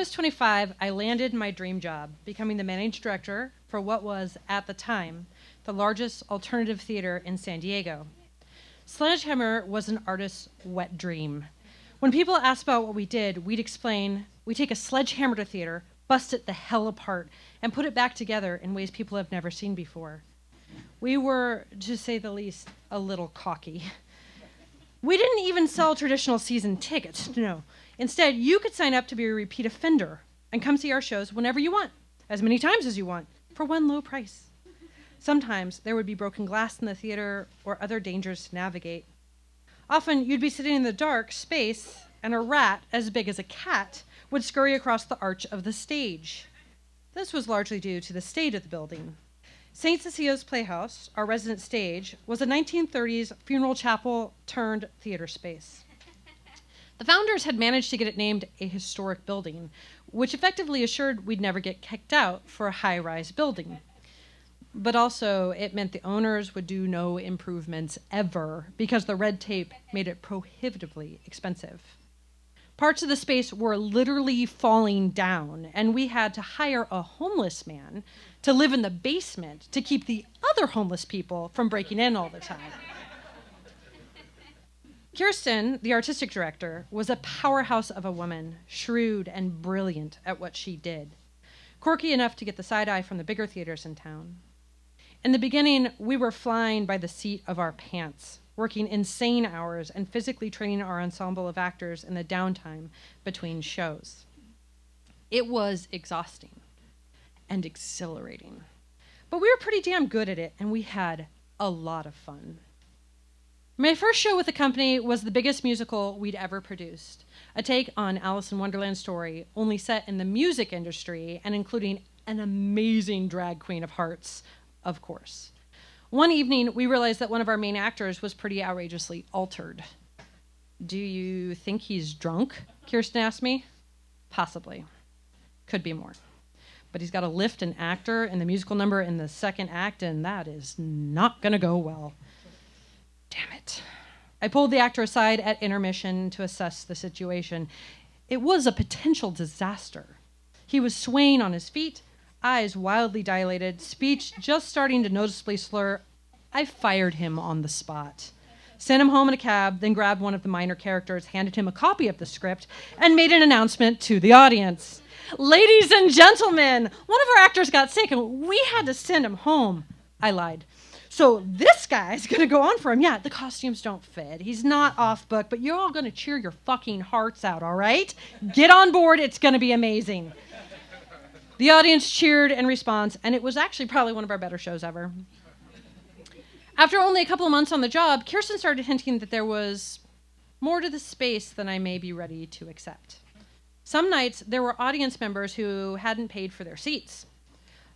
was 25, I landed my dream job, becoming the managing director for what was, at the time, the largest alternative theater in San Diego. Sledgehammer was an artist's wet dream. When people asked about what we did, we'd explain, we take a sledgehammer to theater, bust it the hell apart, and put it back together in ways people have never seen before. We were, to say the least, a little cocky. We didn't even sell traditional season tickets, no. Instead, you could sign up to be a repeat offender and come see our shows whenever you want, as many times as you want, for one low price. Sometimes there would be broken glass in the theater or other dangers to navigate. Often you'd be sitting in the dark space and a rat as big as a cat would scurry across the arch of the stage. This was largely due to the state of the building. St. Cecilia's Playhouse, our resident stage, was a 1930s funeral chapel turned theater space. The founders had managed to get it named a historic building, which effectively assured we'd never get kicked out for a high-rise building. But also, it meant the owners would do no improvements ever because the red tape made it prohibitively expensive. Parts of the space were literally falling down, and we had to hire a homeless man to live in the basement to keep the other homeless people from breaking in all the time. Kirsten, the artistic director, was a powerhouse of a woman, shrewd and brilliant at what she did, quirky enough to get the side eye from the bigger theaters in town. In the beginning, we were flying by the seat of our pants, working insane hours and physically training our ensemble of actors in the downtime between shows. It was exhausting and exhilarating, but we were pretty damn good at it, and we had a lot of fun. My first show with the company was the biggest musical we'd ever produced, a take on Alice in Wonderland's story, only set in the music industry and including an amazing drag queen of hearts, of course. One evening, we realized that one of our main actors was pretty outrageously altered. "Do you think he's drunk?" Kirsten asked me. "Possibly. Could be more. But he's got to lift an actor in the musical number in the second act, and that is not going to go well." Damn it. I pulled the actor aside at intermission to assess the situation. It was a potential disaster. He was swaying on his feet, eyes wildly dilated, speech just starting to noticeably slur. I fired him on the spot, sent him home in a cab, then grabbed one of the minor characters, handed him a copy of the script, and made an announcement to the audience. "Ladies and gentlemen, one of our actors got sick and we had to send him home." I lied. "So this guy's going to go on for him. Yeah, the costumes don't fit. He's not off book, but you're all going to cheer your fucking hearts out, all right? Get on board. It's going to be amazing." The audience cheered in response, and it was actually probably one of our better shows ever. After only a couple of months on the job, Kirsten started hinting that there was more to the space than I may be ready to accept. Some nights, there were audience members who hadn't paid for their seats.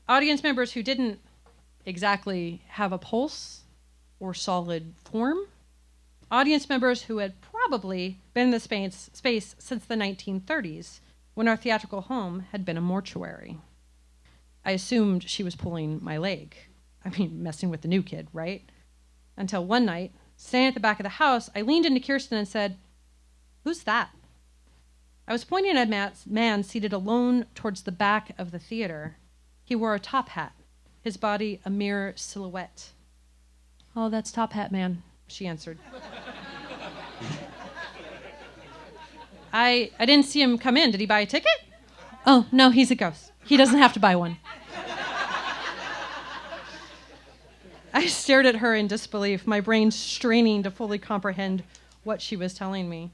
Audience members who didn't exactly have a pulse or solid form. Audience members who had probably been in the space since the 1930s, when our theatrical home had been a mortuary. I assumed she was pulling my leg. I mean, messing with the new kid, right? Until one night, standing at the back of the house, I leaned into Kirsten and said, "Who's that?" I was pointing at a man seated alone towards the back of the theater. He wore a top hat, his body a mere silhouette. "Oh, that's Top Hat Man," she answered. I didn't see him come in. Did he buy a ticket? "Oh, no, he's a ghost. He doesn't have to buy one." I stared at her in disbelief, my brain straining to fully comprehend what she was telling me.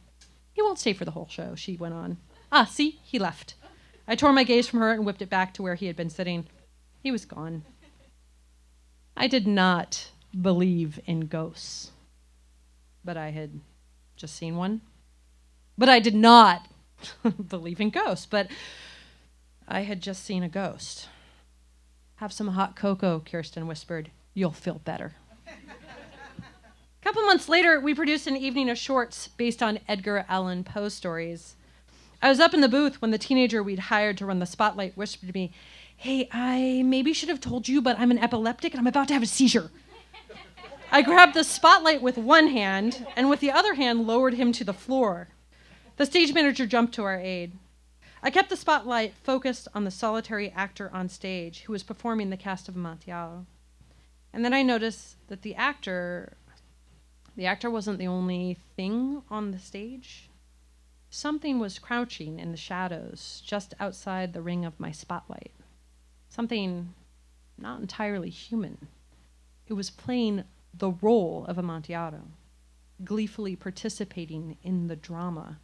"He won't stay for the whole show," she went on. "Ah, see, he left." I tore my gaze from her and whipped it back to where he had been sitting. He was gone. I did not believe in ghosts, but I had just seen one. But I did not believe in ghosts, but I had just seen a ghost. "Have some hot cocoa," Kirsten whispered. "You'll feel better." A couple months later, we produced an evening of shorts based on Edgar Allan Poe stories. I was up in the booth when the teenager we'd hired to run the spotlight whispered to me, "Hey, I maybe should have told you, but I'm an epileptic and I'm about to have a seizure." I grabbed the spotlight with one hand and with the other hand lowered him to the floor. The stage manager jumped to our aid. I kept the spotlight focused on the solitary actor on stage who was performing the cast of Amontillado. And then I noticed that the actor wasn't the only thing on the stage. Something was crouching in the shadows just outside the ring of my spotlight. Something not entirely human. It was playing the role of Amontillado, gleefully participating in the drama,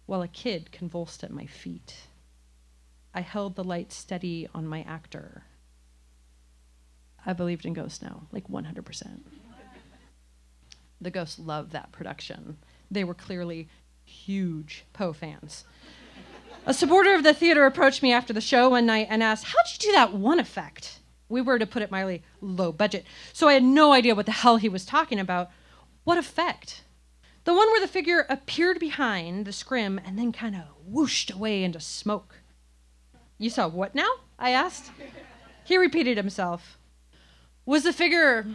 while a kid convulsed at my feet. I held the light steady on my actor. I believed in ghosts now, like 100%. The ghosts loved that production. They were clearly huge Poe fans. A supporter of the theater approached me after the show one night and asked, "How'd you do that one effect?" We were, to put it mildly, low budget, so I had no idea what the hell he was talking about. What effect? The one where the figure appeared behind the scrim and then kind of whooshed away into smoke. "You saw what now?" I asked. He repeated himself. "Was the figure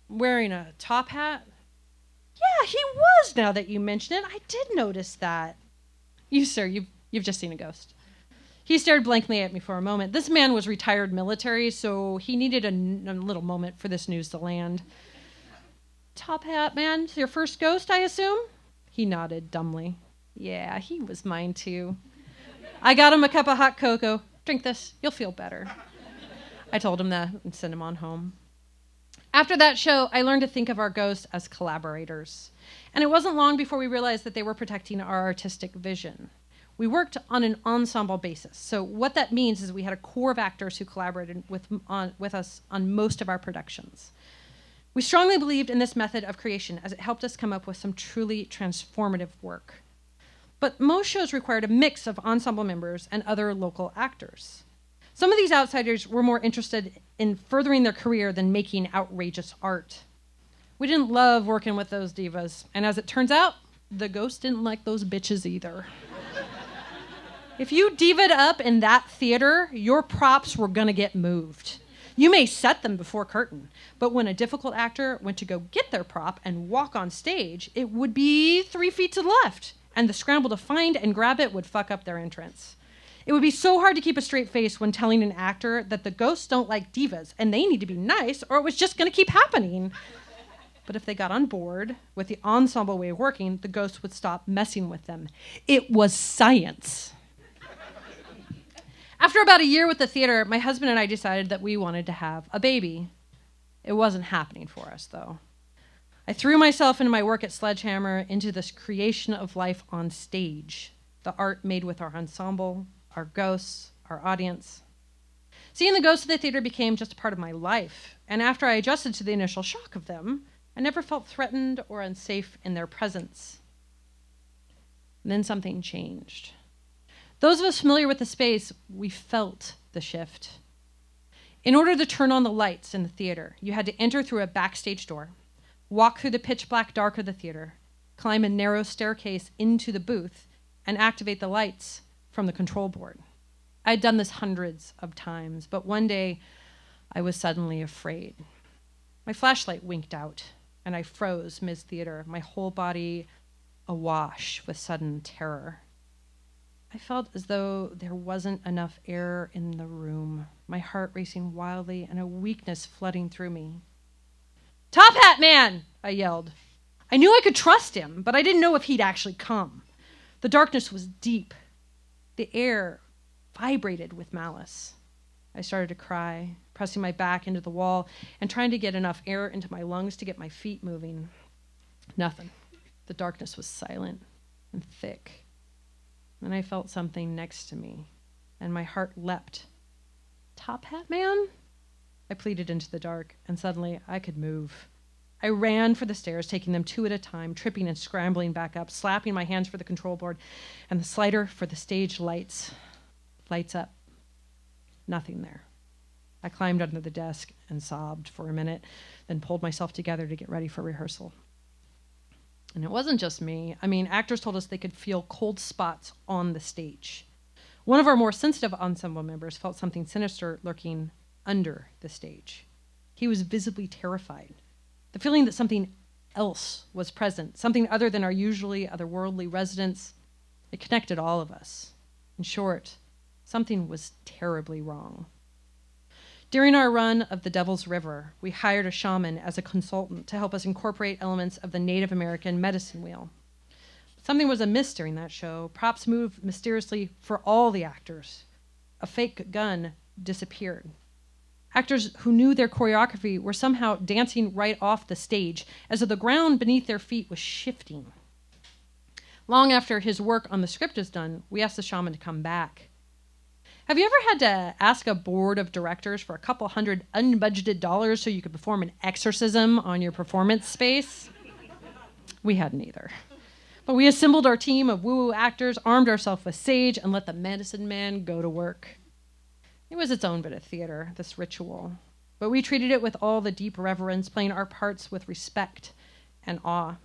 wearing a top hat?" "Yeah, he was, now that you mention it. I did notice that." "You, sir, you've just seen a ghost." He stared blankly at me for a moment. This man was retired military, so he needed a little moment for this news to land. "Top hat man, your first ghost, I assume?" He nodded dumbly. "Yeah, he was mine too." I got him a cup of hot cocoa. "Drink this, you'll feel better." I told him that and sent him on home. After that show, I learned to think of our ghosts as collaborators. And it wasn't long before we realized that they were protecting our artistic vision. We worked on an ensemble basis. So what that means is we had a core of actors who collaborated with us on most of our productions. We strongly believed in this method of creation as it helped us come up with some truly transformative work. But most shows required a mix of ensemble members and other local actors. Some of these outsiders were more interested in furthering their career than making outrageous art. We didn't love working with those divas, and as it turns out, the ghosts didn't like those bitches either. If you diva'd up in that theater, your props were gonna get moved. You may set them before curtain, but when a difficult actor went to go get their prop and walk on stage, it would be 3 feet to the left, and the scramble to find and grab it would fuck up their entrance. It would be so hard to keep a straight face when telling an actor that the ghosts don't like divas and they need to be nice or it was just going to keep happening. But if they got on board with the ensemble way of working, the ghosts would stop messing with them. It was science. After about a year with the theater, my husband and I decided that we wanted to have a baby. It wasn't happening for us, though. I threw myself into my work at Sledgehammer, into this creation of life on stage, the art made with our ensemble, our ghosts, our audience. Seeing the ghosts of the theater became just a part of my life, and after I adjusted to the initial shock of them, I never felt threatened or unsafe in their presence. And then something changed. Those of us familiar with the space, we felt the shift. In order to turn on the lights in the theater, you had to enter through a backstage door, walk through the pitch black dark of the theater, climb a narrow staircase into the booth, and activate the lights from the control board. I'd done this hundreds of times, but one day I was suddenly afraid. My flashlight winked out, and I froze mid-theater, my whole body awash with sudden terror. I felt as though there wasn't enough air in the room, my heart racing wildly and a weakness flooding through me. "Top hat man!" I yelled. I knew I could trust him, but I didn't know if he'd actually come. The darkness was deep. The air vibrated with malice. I started to cry, pressing my back into the wall and trying to get enough air into my lungs to get my feet moving. Nothing. The darkness was silent and thick. Then I felt something next to me, and my heart leapt. "Top hat man?" I pleaded into the dark, and suddenly I could move. I ran for the stairs, taking them 2 at a time, tripping and scrambling back up, slapping my hands for the control board and the slider for the stage lights. Lights up. Nothing there. I climbed under the desk and sobbed for a minute, then pulled myself together to get ready for rehearsal. And it wasn't just me. Actors told us they could feel cold spots on the stage. One of our more sensitive ensemble members felt something sinister lurking under the stage. He was visibly terrified. The feeling that something else was present, something other than our usually otherworldly residents, it connected all of us. In short, something was terribly wrong. During our run of the Devil's River, we hired a shaman as a consultant to help us incorporate elements of the Native American medicine wheel. Something was amiss during that show. Props moved mysteriously for all the actors. A fake gun disappeared. Actors who knew their choreography were somehow dancing right off the stage, as though the ground beneath their feet was shifting. Long after his work on the script was done, we asked the shaman to come back. Have you ever had to ask a board of directors for a couple $100 unbudgeted dollars so you could perform an exorcism on your performance space? We hadn't either. But we assembled our team of woo-woo actors, armed ourselves with sage, and let the medicine man go to work. It was its own bit of theater, this ritual. But we treated it with all the deep reverence, playing our parts with respect and awe.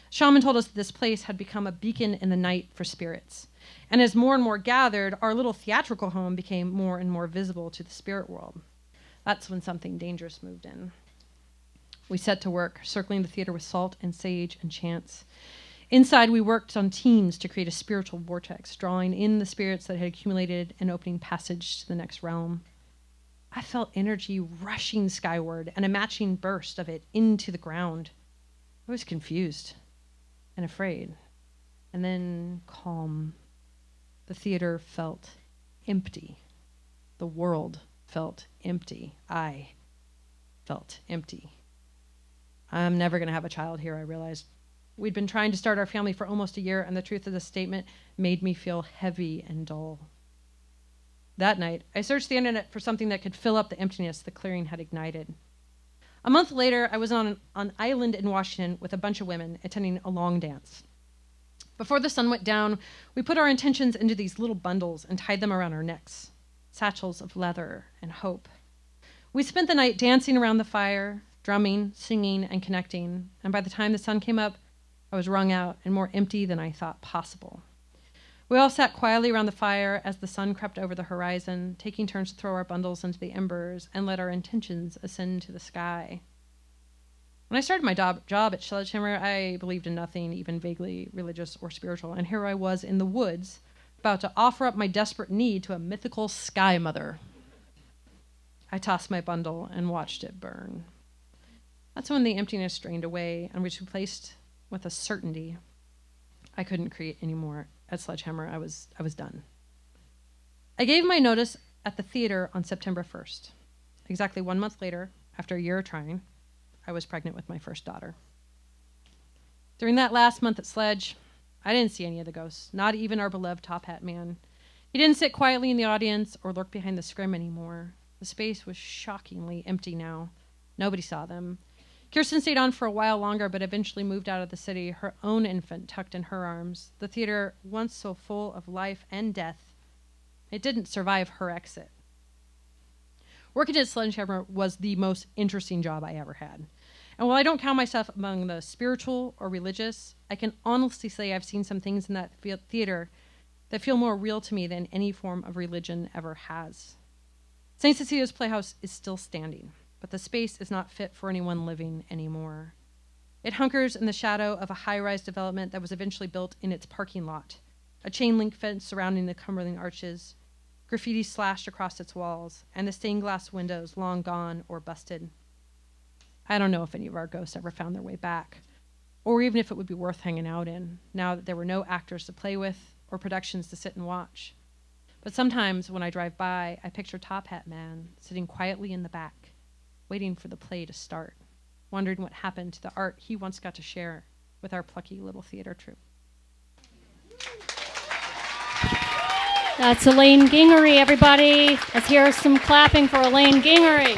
Shaman told us that this place had become a beacon in the night for spirits. And as more and more gathered, our little theatrical home became more and more visible to the spirit world. That's when something dangerous moved in. We set to work, circling the theater with salt and sage and chants. Inside, we worked on teams to create a spiritual vortex, drawing in the spirits that had accumulated and opening passage to the next realm. I felt energy rushing skyward and a matching burst of it into the ground. I was confused and afraid, and then calm. The theater felt empty. The world felt empty. I felt empty. I'm never going to have a child here, I realized. We'd been trying to start our family for almost a year, and the truth of the statement made me feel heavy and dull. That night, I searched the internet for something that could fill up the emptiness the clearing had ignited. A month later, I was on an island in Washington with a bunch of women attending a long dance. Before the sun went down, we put our intentions into these little bundles and tied them around our necks, satchels of leather and hope. We spent the night dancing around the fire, drumming, singing, and connecting, and by the time the sun came up, I was wrung out and more empty than I thought possible. We all sat quietly around the fire as the sun crept over the horizon, taking turns to throw our bundles into the embers and let our intentions ascend to the sky. When I started my job at Sledgehammer, I believed in nothing, even vaguely religious or spiritual, and here I was in the woods, about to offer up my desperate need to a mythical sky mother. I tossed my bundle and watched it burn. That's when the emptiness drained away and was replaced with a certainty. I couldn't create anymore at Sledgehammer. I was done. I gave my notice at the theater on September 1st. Exactly 1 month later, after a year of trying, I was pregnant with my first daughter. During that last month at Sledge, I didn't see any of the ghosts, not even our beloved Top Hat Man. He didn't sit quietly in the audience or lurk behind the scrim anymore. The space was shockingly empty now. Nobody saw them. Kirsten stayed on for a while longer, but eventually moved out of the city, her own infant tucked in her arms. The theater, once so full of life and death, it didn't survive her exit. Working at Sledgehammer was the most interesting job I ever had. And while I don't count myself among the spiritual or religious, I can honestly say I've seen some things in that theater that feel more real to me than any form of religion ever has. St. Cecilia's Playhouse is still standing, but the space is not fit for anyone living anymore. It hunkers in the shadow of a high-rise development that was eventually built in its parking lot, a chain-link fence surrounding the Cumberland arches, graffiti slashed across its walls, and the stained glass windows long gone or busted. I don't know if any of our ghosts ever found their way back, or even if it would be worth hanging out in, now that there were no actors to play with or productions to sit and watch. But sometimes when I drive by, I picture Top Hat Man sitting quietly in the back, waiting for the play to start, wondering what happened to the art he once got to share with our plucky little theater troupe. That's Elaine Gingery, everybody. Let's hear some clapping for Elaine Gingery.